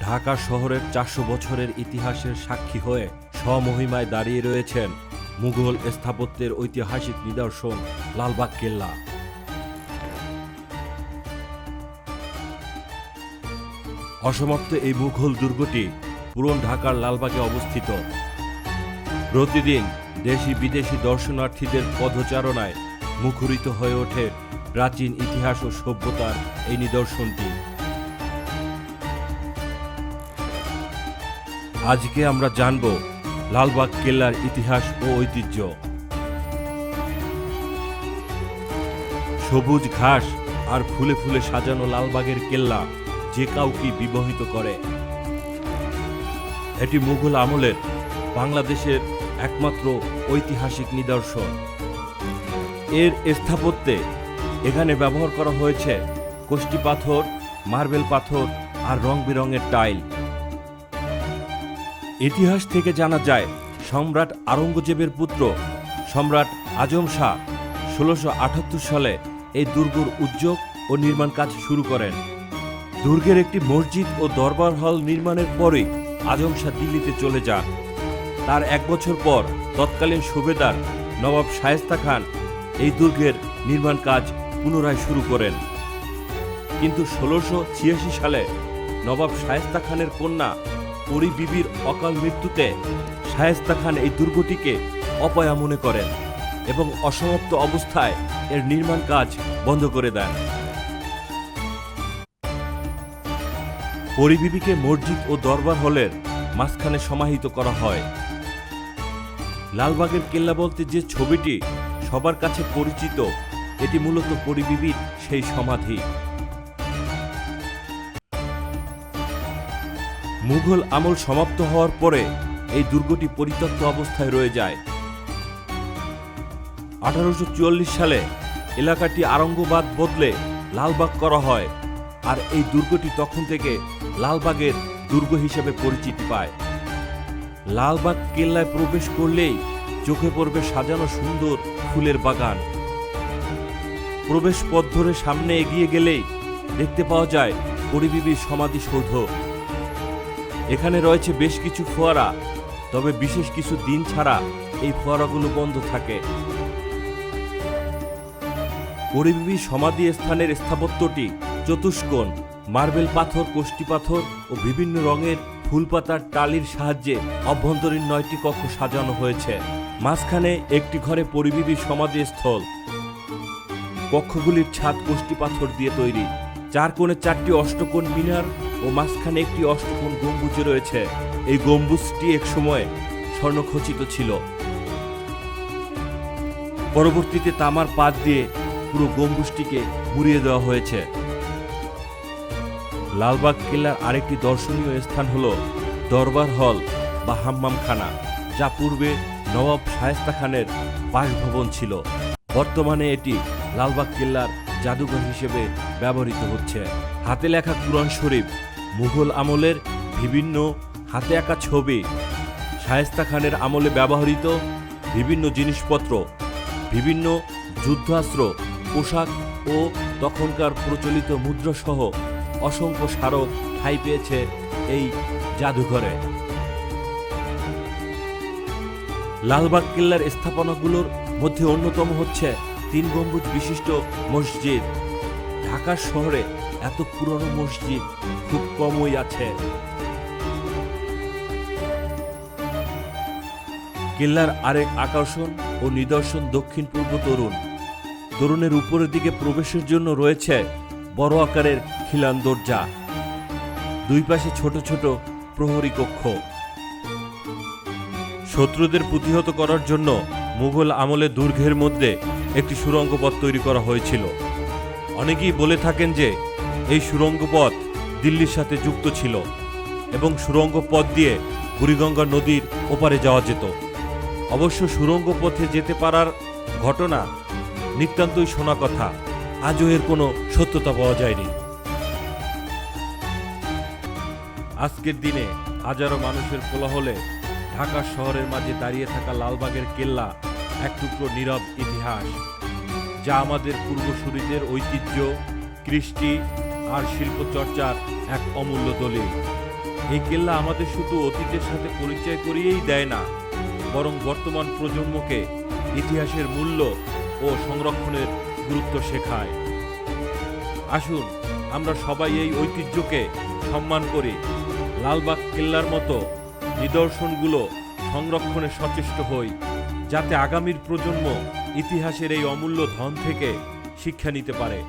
ঢাকা শহরের ৪০০ বছরের ইতিহাসের সাক্ষী হয়ে স্বমহিমায় দাঁড়িয়ে রয়েছেন মুঘল স্থাপত্যের ঐতিহাসিক নিদর্শন লালবাগ কেল্লা। অসমাপ্ত এই মুঘল দুর্গটি পুরনো ঢাকার লালবাগে অবস্থিত। প্রতিদিন দেশি বিদেশি দর্শনার্থীদের পদচারণায় মুখরিত হয়ে ওঠে প্রাচীন ইতিহাস ও সভ্যতার এই নিদর্শনটি। আজকে আমরা জানব লালবাগ কেল্লার ইতিহাস ও ঐতিহ্য। সবুজ ঘাস আর ফুলে ফুলে সাজানো লালবাগের কেল্লা যে কাউকে বিমোহিত করে। এটি মুঘল আমলের বাংলাদেশের একমাত্র ঐতিহাসিক নিদর্শন। এর স্থাপত্যে এখানে ব্যবহার করা হয়েছে কষ্টি পাথর, মার্বেল পাথর আর রং বেরঙের টাইল। ইতিহাস থেকে জানা যায় সম্রাট আওরঙ্গজেবের পুত্র সম্রাট আজম শাহ ১৬৭৮ সালে এই দুর্গের উদ্যোগ ও নির্মাণ কাজ শুরু করেন। দুর্গের একটি মসজিদ ও দরবার হল নির্মাণের পরই আজম শাহ দিল্লিতে চলে যান। তার ১ বছর পর তৎকালীন সুবেদার নবাব শায়েস্তা খান এই দুর্গের নির্মাণ কাজ পুনরায় শুরু করেন। কিন্তু ১৬৮৬ সালে নবাব শায়েস্তা খানের কন্যা পরী বিবির অকাল মৃত্যুতে শায়েস্তা খান এই দুর্গটিকে অপয়া মনে করেন এবং অসমাপ্ত অবস্থায় এর নির্মাণ কাজ বন্ধ করে দেন। পরী বিবিকে মসজিদ ও দরবার হলের মাঝখানে সমাহিত করা হয়। লালবাগের কেল্লা বলতে যে ছবিটি সবার কাছে পরিচিত, এটি মূলত পরী বিবির সেই সমাধি। মুঘল আমল সমাপ্ত হওয়ার পরে এই দুর্গটি পরিত্যক্ত অবস্থায় রয়ে যায়। ১৮৪৪ সালে এলাকাটি আরঙ্গবাদ বদলে লালবাগ করা হয়, আর এই দুর্গটি তখন থেকে লালবাগের দুর্গ হিসেবে পরিচিতি পায়। লালবাগ কেল্লায় প্রবেশ করলেই চোখে পড়বে সাজানো সুন্দর ফুলের বাগান। প্রবেশ পথ ধরে সামনে এগিয়ে গেলেই দেখতে পাওয়া যায় পরী বিবির সমাধিসৌধ। এখানে রয়েছে বেশ কিছু ফোয়ারা, তবে বিশেষ কিছু দিন ছাড়া এই ফোয়ারাগুলো বন্ধ থাকে। পরী বিবির সমাধি স্থানের স্থাপত্যটি চতুষ্কোণ, মার্বেল পাথর, কষ্টি পাথর ও বিভিন্ন রঙের ফুলপাতার টালির সাহায্যে অভ্যন্তরীণ ৯টি কক্ষ সাজানো হয়েছে। মাঝখানে একটি ঘরে পরী বিবির সমাধিস্থল। কক্ষগুলির ছাদ কষ্টি পাথর দিয়ে তৈরি। ৪ কোণে ৪টি অষ্টকোণ মিনার ও মাঝখানে একটি অষ্টকোণ গম্বুজ রয়েছে। এই গম্বুজটি একসময় স্বর্ণখচিত ছিল। পরবর্তীতে তামার পাত দিয়ে পুরো গম্বুজটিকে মুড়িয়ে দেওয়া হয়েছে। লালবাগ কেল্লার আরেকটি দর্শনীয় স্থান হল দরবার হল বা হাম্মামখানা, যা পূর্বে নবাব শায়েস্তা খানের বাসভবন ছিল। বর্তমানে এটি লালবাগ কেল্লার জাদুঘর হিসেবে ব্যবহৃত হচ্ছে। হাতে লেখা কুরআন শরীফ, মুঘল আমলের বিভিন্ন হাতে আঁকা ছবি, শায়েস্তা খানের আমলে ব্যবহৃত বিভিন্ন জিনিসপত্র, বিভিন্ন যুদ্ধাস্ত্র, পোশাক ও তখনকার প্রচলিত মুদ্রাসহ অসংখ্য স্মারক ঠাঁই পেয়েছে এই জাদুঘরে। লালবাগ কেল্লার স্থাপনাগুলোর মধ্যে অন্যতম হচ্ছে ৩ গম্বুজ বিশিষ্ট মসজিদ। ঢাকা শহরে এত পুরনো মসজিদ খুব কমই আছে। কেল্লার আরেক আকর্ষণ ও নিদর্শন দক্ষিণ পূর্ব তোরণ। তোরণের উপরের দিকে প্রবেশের জন্য রয়েছে বড় আকারের খিলান দরজা। দুই পাশে ছোট ছোট প্রহরী কক্ষ। শত্রুদের প্রতিহত করার জন্য মুঘল আমলে দুর্গের মধ্যে একটি সুড়ঙ্গ পথ তৈরি করা হয়েছিল। অনেকেই বলে থাকেন যে এই সুড়ঙ্গ পথ দিল্লির সাথে যুক্ত ছিল এবং সুড়ঙ্গ পথ দিয়ে বুড়িগঙ্গা নদীর ওপারে যাওয়া যেত। অবশ্য সুড়ঙ্গ পথে যেতে পারার ঘটনা নিতান্তই শোনা কথা, আজও এর কোনো সত্যতা পাওয়া যায়নি। আজকের দিনে হাজারো মানুষের কোলাহলে ঢাকা শহরের মাঝে দাঁড়িয়ে থাকা লালবাগের কেল্লা এক টুকরো নীরব ইতিহাস, যা আমাদের পূর্বসূরীদের ঐতিহ্য, কৃষ্টি আর শিল্পচর্চার এক অমূল্য দলিল। এই কেল্লা আমাদের শুধু অতীতের সাথে পরিচয় করিয়েই দেয় না, বরং বর্তমান প্রজন্মকে ইতিহাসের মূল্য ও সংরক্ষণের গুরুত্ব শেখায়। আসুন আমরা সবাই এই ঐতিহ্যকে সম্মান করি, লালবাগ কেল্লার মতো নিদর্শনগুলো সংরক্ষণে সচেষ্ট হই, যাতে আগামীর প্রজন্ম ইতিহাসের এই অমূল্য ধন থেকে শিক্ষা নিতে পারে।